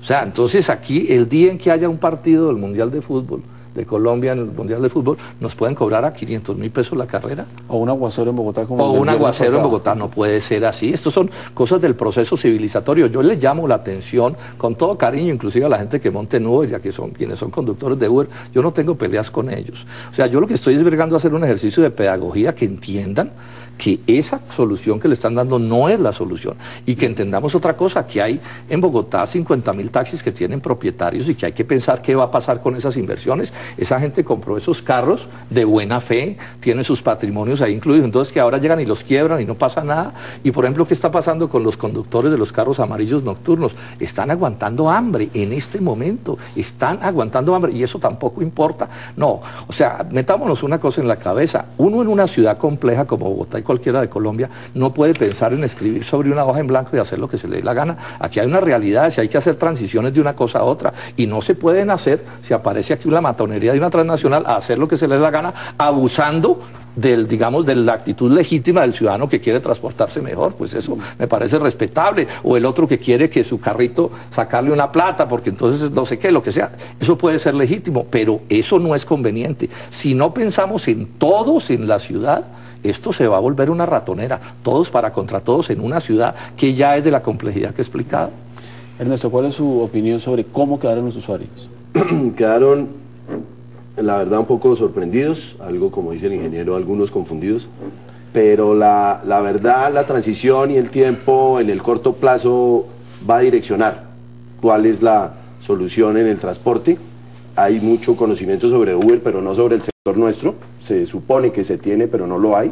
[SPEAKER 9] O sea, entonces aquí, el día en que haya un partido del Mundial de Fútbol de Colombia en el Mundial de Fútbol, nos pueden cobrar a 500.000 pesos la carrera.
[SPEAKER 6] O un aguacero en Bogotá como
[SPEAKER 9] O un aguacero en Bogotá, no puede ser así. Estos son cosas del proceso civilizatorio. Yo les llamo la atención con todo cariño, inclusive a la gente que monte en Uber, ya que son quienes son conductores de Uber, yo no tengo peleas con ellos. O sea, yo lo que estoy es vergando a hacer un ejercicio de pedagogía, que entiendan que esa solución que le están dando no es la solución, y que entendamos otra cosa, que hay en Bogotá 50.000 taxis que tienen propietarios y que hay que pensar qué va a pasar con esas inversiones. Esa gente compró esos carros de buena fe, tiene sus patrimonios ahí incluidos, entonces que ahora llegan y los quiebran y no pasa nada. Y por ejemplo, ¿qué está pasando con los conductores de los carros amarillos nocturnos? Están aguantando hambre en este momento, están aguantando hambre, y eso tampoco importa. No, o sea, metámonos una cosa en la cabeza, uno en una ciudad compleja como Bogotá y cualquiera de Colombia no puede pensar en escribir sobre una hoja en blanco y hacer lo que se le dé la gana. Aquí hay una realidad, si hay que hacer transiciones de una cosa a otra, y no se pueden hacer si aparece aquí una matonería de una transnacional a hacer lo que se le dé la gana, abusando del, digamos, de la actitud legítima del ciudadano que quiere transportarse mejor. Pues eso me parece respetable. O el otro que quiere que su carrito sacarle una plata porque entonces no sé qué, lo que sea, eso puede ser legítimo, pero eso no es conveniente. Si no pensamos en todos en la ciudad, esto se va a volver una ratonera, todos para contra todos en una ciudad que ya es de la complejidad que he explicado.
[SPEAKER 6] Ernesto, ¿cuál es su opinión sobre cómo quedaron los usuarios?
[SPEAKER 7] Quedaron, la verdad, un poco sorprendidos, algo como dice el ingeniero, algunos confundidos, pero la verdad, la transición y el tiempo en el corto plazo va a direccionar cuál es la solución en el transporte. Hay mucho conocimiento sobre Uber, pero no sobre el sector nuestro. Se supone que se tiene, pero no lo hay.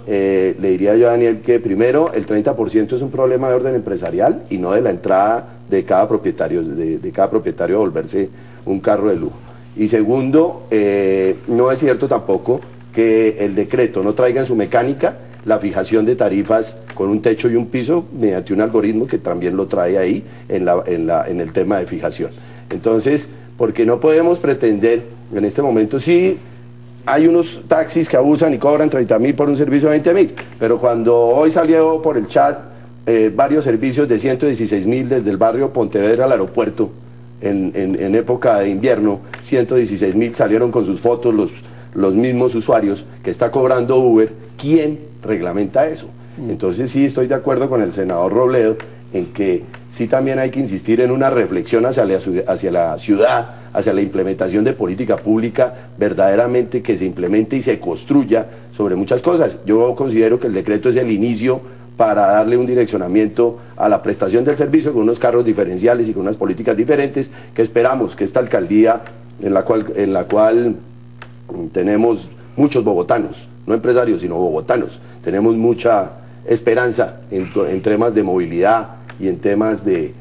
[SPEAKER 7] Le diría yo a Daniel que primero el 30% es un problema de orden empresarial y no de la entrada de cada propietario, de cada propietario a volverse un carro de lujo. Y segundo, no es cierto tampoco que el decreto no traiga en su mecánica la fijación de tarifas con un techo y un piso mediante un algoritmo que también lo trae ahí en el tema de fijación. Entonces, porque no podemos pretender, en este momento sí hay unos taxis que abusan y cobran 30.000 por un servicio de 20.000, pero cuando hoy salió por el chat varios servicios de 116.000 desde el barrio Pontevedra al aeropuerto, en época de invierno, 116.000 salieron con sus fotos los mismos usuarios que está cobrando Uber. ¿Quién reglamenta eso? Entonces sí estoy de acuerdo con el senador Robledo en que sí también hay que insistir en una reflexión hacia la ciudad, hacia la implementación de política pública verdaderamente que se implemente y se construya sobre muchas cosas. Yo considero que el decreto es el inicio para darle un direccionamiento a la prestación del servicio con unos carros diferenciales y con unas políticas diferentes que esperamos que esta alcaldía, en la cual tenemos muchos bogotanos, no empresarios sino bogotanos, tenemos mucha esperanza en temas de movilidad y en temas de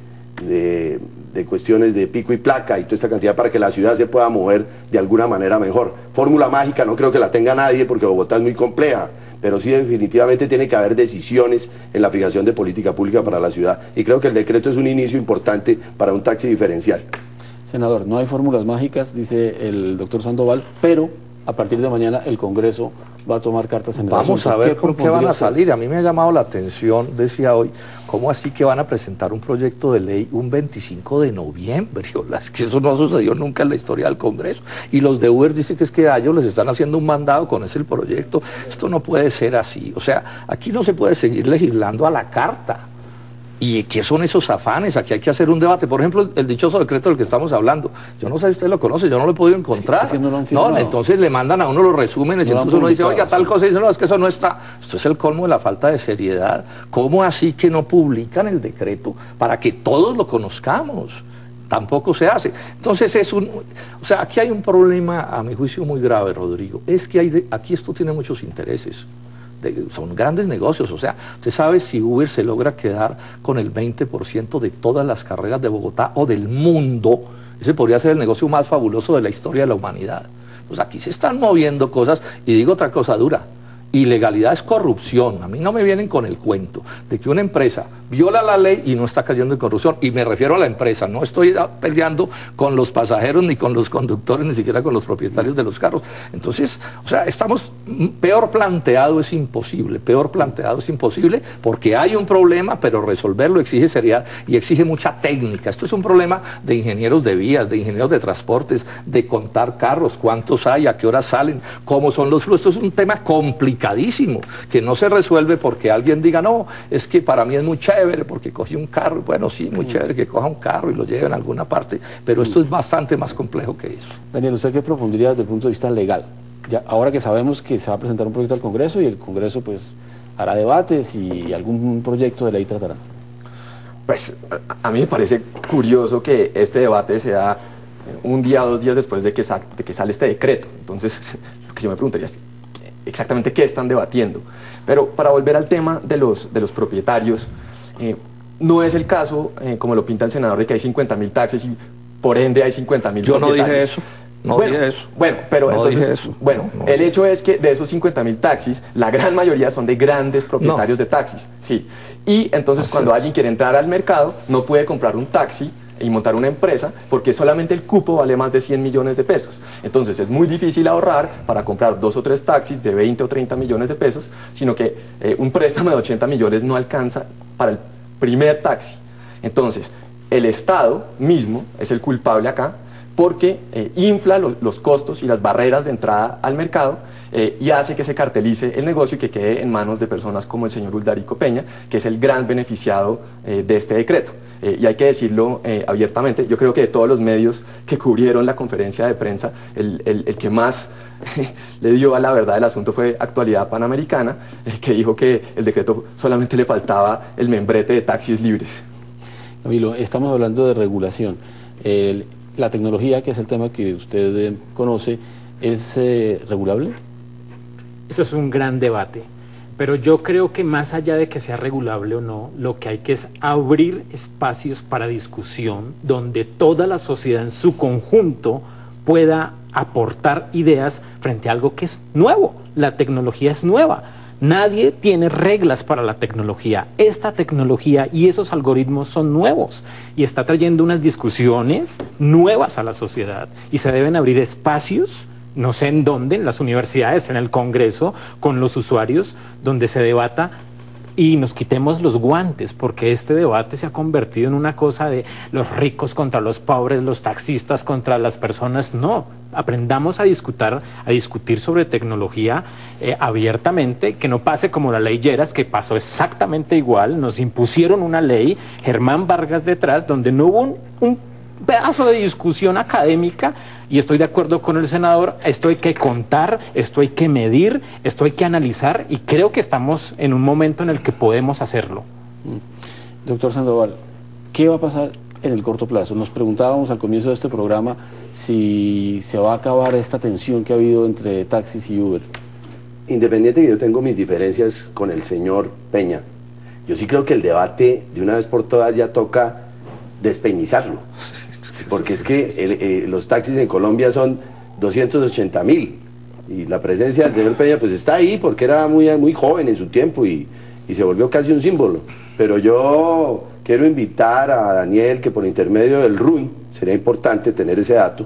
[SPEAKER 7] cuestiones de pico y placa y toda esta cantidad para que la ciudad se pueda mover de alguna manera mejor. Fórmula mágica no creo que la tenga nadie porque Bogotá es muy compleja, pero sí definitivamente tiene que haber decisiones en la fijación de política pública para la ciudad y creo que el decreto es un inicio importante para un taxi diferencial.
[SPEAKER 6] Senador, no hay fórmulas mágicas, dice el doctor Sandoval, pero a partir de mañana el Congreso va a tomar cartas en el asunto.
[SPEAKER 9] Vamos a ver por qué van a salir. A mí me ha llamado la atención, decía hoy, ¿cómo así que van a presentar un proyecto de ley un 25 de noviembre? Es que eso no sucedió nunca en la historia del Congreso. Y los de Uber dicen que es que a ellos les están haciendo un mandado con ese proyecto. Esto no puede ser así. O sea, aquí no se puede seguir legislando a la carta. ¿Y qué son esos afanes? Aquí hay que hacer un debate. Por ejemplo, el dichoso decreto del que estamos hablando. Yo no sé si usted lo conoce, yo no lo he podido encontrar. No, entonces le mandan a uno los resúmenes y entonces uno dice, oiga, tal cosa, y dice, no, es que eso no está. Esto es el colmo de la falta de seriedad. ¿Cómo así que no publican el decreto para que todos lo conozcamos? Tampoco se hace. Entonces o sea, aquí hay un problema, a mi juicio, muy grave, Rodrigo. Es que aquí esto tiene muchos intereses. Son grandes negocios, o sea, usted sabe si Uber se logra quedar con el 20% de todas las carreras de Bogotá o del mundo, ese podría ser el negocio más fabuloso de la historia de la humanidad. Pues aquí se están moviendo cosas, y digo otra cosa dura, Ilegalidad es corrupción. A mí no me vienen con el cuento de que una empresa viola la ley y no está cayendo en corrupción. Y me refiero a la empresa, no estoy peleando con los pasajeros, ni con los conductores, ni siquiera con los propietarios de los carros. Entonces, o sea, estamos, peor planteado es imposible, porque hay un problema, pero resolverlo exige seriedad y exige mucha técnica. Esto es un problema de ingenieros de vías, de ingenieros de transportes, de contar carros, cuántos hay, a qué horas salen, cómo son los flujos. Esto es un tema complicadísimo, que no se resuelve porque alguien diga, no, es que para mí es muy chévere porque cogí un carro. Bueno, sí, muy chévere que coja un carro y lo lleve en alguna parte, pero esto es bastante más complejo que eso.
[SPEAKER 6] Daniel, ¿usted qué propondría desde el punto de vista legal? Ya, ahora que sabemos que se va a presentar un proyecto al Congreso y el Congreso pues hará debates y algún proyecto de ley tratará.
[SPEAKER 8] Pues a mí me parece curioso que este debate sea un día o 2 días después de que sale este decreto. Entonces, lo que yo me preguntaría es exactamente qué están debatiendo. Pero para volver al tema de los propietarios, no es el caso, como lo pinta el senador, de que hay 50.000 taxis y por ende hay 50.000 propietarios.
[SPEAKER 9] Yo no dije eso. Dije eso.
[SPEAKER 8] Bueno, pero
[SPEAKER 9] no
[SPEAKER 8] entonces,
[SPEAKER 9] dije eso.
[SPEAKER 8] Bueno, el hecho es que de esos 50.000 taxis, la gran mayoría son de grandes propietarios de taxis, sí. Y entonces cuando alguien quiere entrar al mercado, no puede comprar un taxi y montar una empresa porque solamente el cupo vale más de 100 millones de pesos. Entonces es muy difícil ahorrar para comprar 2 o 3 taxis de 20 o 30 millones de pesos, sino que un préstamo de 80 millones no alcanza para el primer taxi. Entonces, el Estado mismo es el culpable acá, porque infla los costos y las barreras de entrada al mercado y hace que se cartelice el negocio y que quede en manos de personas como el señor Uldarico Peña, que es el gran beneficiado de este decreto. Y hay que decirlo abiertamente, yo creo que de todos los medios que cubrieron la conferencia de prensa, el que más le dio a la verdad del asunto fue Actualidad Panamericana, que dijo que el decreto solamente le faltaba el membrete de taxis libres.
[SPEAKER 6] Camilo, estamos hablando de regulación. La tecnología, que es el tema que usted conoce, ¿es regulable?
[SPEAKER 10] Eso es un gran debate, pero yo creo que más allá de que sea regulable o no, lo que hay que es abrir espacios para discusión donde toda la sociedad en su conjunto pueda aportar ideas frente a algo que es nuevo. La tecnología es nueva. Nadie tiene reglas para la tecnología. Esta tecnología y esos algoritmos son nuevos y está trayendo unas discusiones nuevas a la sociedad y se deben abrir espacios, no sé en dónde, en las universidades, en el Congreso, con los usuarios, donde se debata y nos quitemos los guantes, porque este debate se ha convertido en una cosa de los ricos contra los pobres, los taxistas contra las personas. No, aprendamos a discutir sobre tecnología abiertamente, que no pase como la ley Lleras, que pasó exactamente igual. Nos impusieron una ley, Germán Vargas detrás, donde no hubo un pedazo de discusión académica, y estoy de acuerdo con el senador. Esto hay que contar, esto hay que medir, esto hay que analizar, y creo que estamos en un momento en el que podemos hacerlo.
[SPEAKER 6] Doctor Sandoval, ¿qué va a pasar en el corto plazo? Nos preguntábamos al comienzo de este programa si se va a acabar esta tensión que ha habido entre taxis y Uber.
[SPEAKER 7] Independiente que yo tengo mis diferencias con el señor Peña, yo sí creo que el debate de una vez por todas ya toca despeñizarlo, porque es que los taxis en Colombia son 280.000 y la presencia del señor Peña pues está ahí porque era muy joven en su tiempo y se volvió casi un símbolo. Pero yo quiero invitar a Daniel que por intermedio del RUN, sería importante tener ese dato,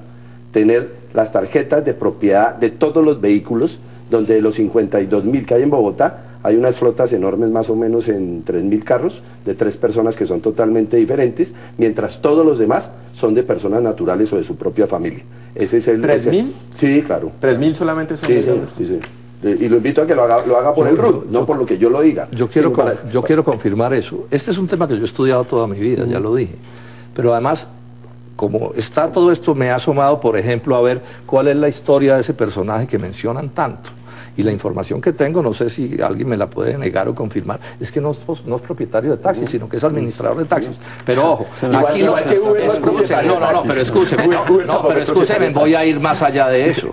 [SPEAKER 7] tener las tarjetas de propiedad de todos los vehículos, donde de los 52.000 que hay en Bogotá, hay unas flotas enormes, más o menos en 3.000 carros, de 3 personas que son totalmente diferentes, mientras todos los demás son de personas naturales o de su propia familia. Ese es el...
[SPEAKER 8] ¿3.000?
[SPEAKER 7] Sí, claro.
[SPEAKER 8] ¿3.000 solamente son?
[SPEAKER 7] Sí, sí. Y lo invito a que lo haga por el RUN, no por lo que yo lo diga.
[SPEAKER 9] Yo quiero confirmar eso. Este es un tema que yo he estudiado toda mi vida, ya lo dije. Pero además, como está todo esto, me ha asomado, por ejemplo, a ver cuál es la historia de ese personaje que mencionan tanto. Y la información que tengo, no sé si alguien me la puede negar o confirmar, es que no es propietario de taxis, sino que es administrador de taxis. Pero ojo, aquí no, pero escúcheme, voy a ir más allá de eso,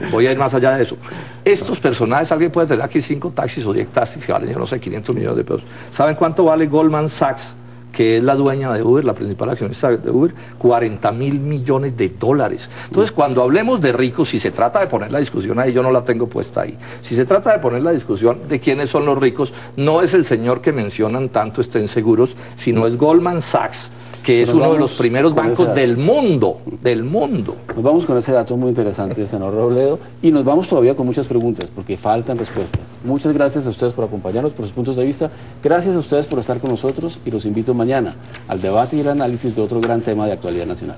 [SPEAKER 9] Estos personajes, alguien puede tener aquí 5 taxis o 10 taxis que valen, yo no sé, 500 millones de pesos. ¿Saben cuánto vale Goldman Sachs, que es la dueña de Uber, la principal accionista de Uber, 40.000 millones de dólares. Entonces, cuando hablemos de ricos, si se trata de poner la discusión ahí, yo no la tengo puesta ahí, si se trata de poner la discusión de quiénes son los ricos, no es el señor que mencionan tanto, estén seguros, sino es Goldman Sachs, que es uno de los primeros bancos del mundo,
[SPEAKER 6] Nos vamos con ese dato muy interesante, senador Robledo, y nos vamos todavía con muchas preguntas, porque faltan respuestas. Muchas gracias a ustedes por acompañarnos, por sus puntos de vista, gracias a ustedes por estar con nosotros, y los invito mañana al debate y el análisis de otro gran tema de actualidad nacional.